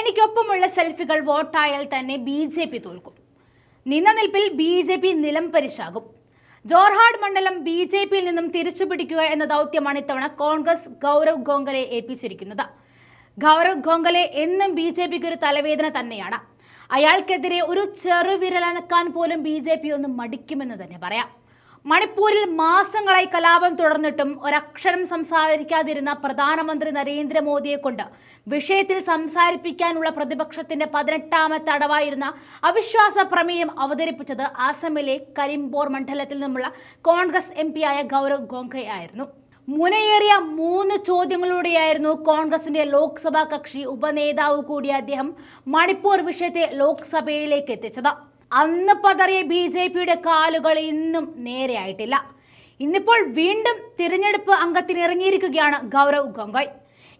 എനിക്കൊപ്പമുള്ള സെൽഫികൾ വോട്ടായാൽ തന്നെ ബി.ജെ.പി. തോൽക്കും. നിന്ന നിൽപ്പിൽ ബി.ജെ.പി. നിലംപരിശാകും. ജോർഹാട്ട് മണ്ഡലം ബി.ജെ.പിയിൽ നിന്നും തിരിച്ചുപിടിക്കുക എന്ന ദൗത്യമാണ് ഇത്തവണ കോൺഗ്രസ് ഗൗരവ് ഗോഖലെ ഏൽപ്പിച്ചിരിക്കുന്നത്. ഗൗരവ് ഗോഖലെ എന്നും ബി.ജെ.പിക്ക് ഒരു തലവേദന തന്നെയാണ്. അയാൾക്കെതിരെ ഒരു ചെറുവിരലനക്കാൻ പോലും ബി.ജെ.പി. ഒന്ന് മടിക്കുമെന്ന് തന്നെ പറയാം. മണിപ്പൂരിൽ മാസങ്ങളായി കലാപം തുടർന്നിട്ടും ഒരക്ഷരം സംസാരിക്കാതിരുന്ന പ്രധാനമന്ത്രി നരേന്ദ്രമോദിയെ കൊണ്ട് വിഷയത്തിൽ സംസാരിപ്പിക്കാനുള്ള പ്രതിപക്ഷത്തിന്റെ 18ാമത്തെ അടവായിരുന്ന അവിശ്വാസ പ്രമേയം അവതരിപ്പിച്ചത് ആസമിലെ കരിംപോർ മണ്ഡലത്തിൽ നിന്നുള്ള കോൺഗ്രസ് എം.പി. ഗൗരവ് ഗോഖലെ ആയിരുന്നു. മുനയേറിയ 3 ചോദ്യങ്ങളോടെയായിരുന്നു കോൺഗ്രസിന്റെ ലോക്സഭാ കക്ഷി ഉപനേതാവ് കൂടിയ അദ്ദേഹം മണിപ്പൂർ വിഷയത്തെ ലോക്സഭയിലേക്ക് എത്തിച്ചത്. അന്ന് പതറിയ ബി.ജെ.പിയുടെ കാലുകൾ ഇന്നും നേരെയായിട്ടില്ല. ഇന്നിപ്പോൾ വീണ്ടും തിരഞ്ഞെടുപ്പ് അംഗത്തിനിറങ്ങിയിരിക്കുകയാണ് ഗൗരവ് ഗോഖലെ.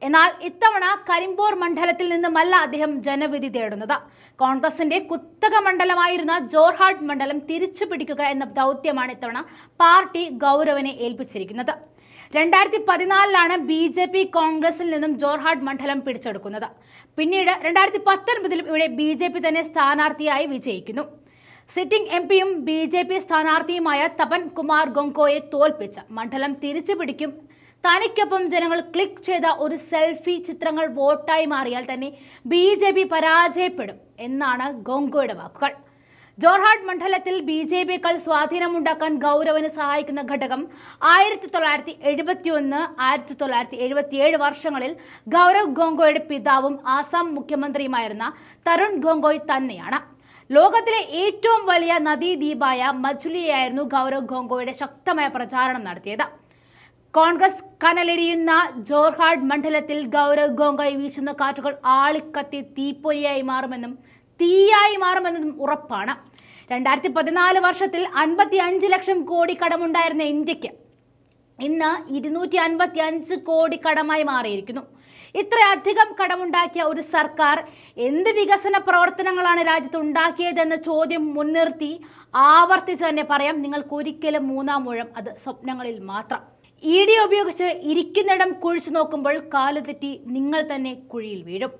എന്നാൽ ഇത്തവണ കരിംപോർ മണ്ഡലത്തിൽ നിന്നുമല്ല അദ്ദേഹം ജനവിധി തേടുന്നത്. കോൺഗ്രസിന്റെ കുത്തക മണ്ഡലമായിരുന്ന ജോർഹാട്ട് മണ്ഡലം തിരിച്ചു പിടിക്കുക എന്ന ദൗത്യമാണ് ഇത്തവണ പാർട്ടി ഗൗരവിനെ ഏൽപ്പിച്ചിരിക്കുന്നത്. 2014 ബി.ജെ.പി. കോൺഗ്രസിൽ നിന്നും ജോർഹാട്ട് മണ്ഡലം പിടിച്ചെടുക്കുന്നത്. പിന്നീട് 2019 ഇവിടെ ബി.ജെ.പി. തന്നെ സ്ഥാനാർത്ഥിയായി വിജയിക്കുന്നു. സിറ്റിംഗ് എം.പിയും ബി.ജെ.പി. സ്ഥാനാർത്ഥിയുമായ തപൻ കുമാർ ഗോങ്കോയെ തോൽപ്പിച്ച് മണ്ഡലം തിരിച്ചു പിടിക്കും. തനിക്കൊപ്പം ജനങ്ങൾ ക്ലിക്ക് ചെയ്ത ഒരു സെൽഫി ചിത്രങ്ങൾ വോട്ടായി മാറിയാൽ തന്നെ ബി.ജെ.പി. പരാജയപ്പെടും എന്നാണ് ഗോങ്കോയുടെ വാക്കുകൾ. ജോർഹാട്ട് മണ്ഡലത്തിൽ ബി.ജെ.പിയേക്കാൾ സ്വാധീനമുണ്ടാക്കാൻ ഗൗരവിന് സഹായിക്കുന്ന ഘടകം 1971, 1977 വർഷങ്ങളിൽ ഗൗരവ് ഗോങ്കോയുടെ പിതാവും ആസാം മുഖ്യമന്ത്രിയുമായിരുന്ന തരുൺ ഗൊഗോയ് തന്നെയാണ്. ലോകത്തിലെ ഏറ്റവും വലിയ നദീദ്വീപായ മജുലിയായിരുന്നു ഗൗരവ് ഗോങ്കോയുടെ ശക്തമായ പ്രചാരണം നടത്തിയത്. കോൺഗ്രസ് കനലെരിയുന്ന ജോർഹാട്ട് മണ്ഡലത്തിൽ ഗൗരവ് ഗോങ്കോയ് വീശുന്ന കാറ്റുകൾ ആളിക്കത്തി തീപ്പൊരിയായി തീയായി മാറുമെന്നതും ഉറപ്പാണ്. 2014 വർഷത്തിൽ 55 ലക്ഷം കോടി കടമുണ്ടായിരുന്ന ഇന്ത്യക്ക് ഇന്ന് 255 കോടി കടമായി മാറിയിരിക്കുന്നു. ഇത്രയധികം കടമുണ്ടാക്കിയ ഒരു സർക്കാർ എന്ത് വികസന പ്രവർത്തനങ്ങളാണ് രാജ്യത്ത് ഉണ്ടാക്കിയതെന്ന ചോദ്യം മുൻനിർത്തി ആവർത്തിച്ച് തന്നെ പറയാം, നിങ്ങൾക്കൊരിക്കലും 3-ാം ഊഴം അത് സ്വപ്നങ്ങളിൽ മാത്രം. ഇ.ഡി. ഉപയോഗിച്ച് ഇരിക്കുന്നിടം കുഴിച്ചു നോക്കുമ്പോൾ കാലുതെറ്റി നിങ്ങൾ തന്നെ കുഴിയിൽ വീഴും.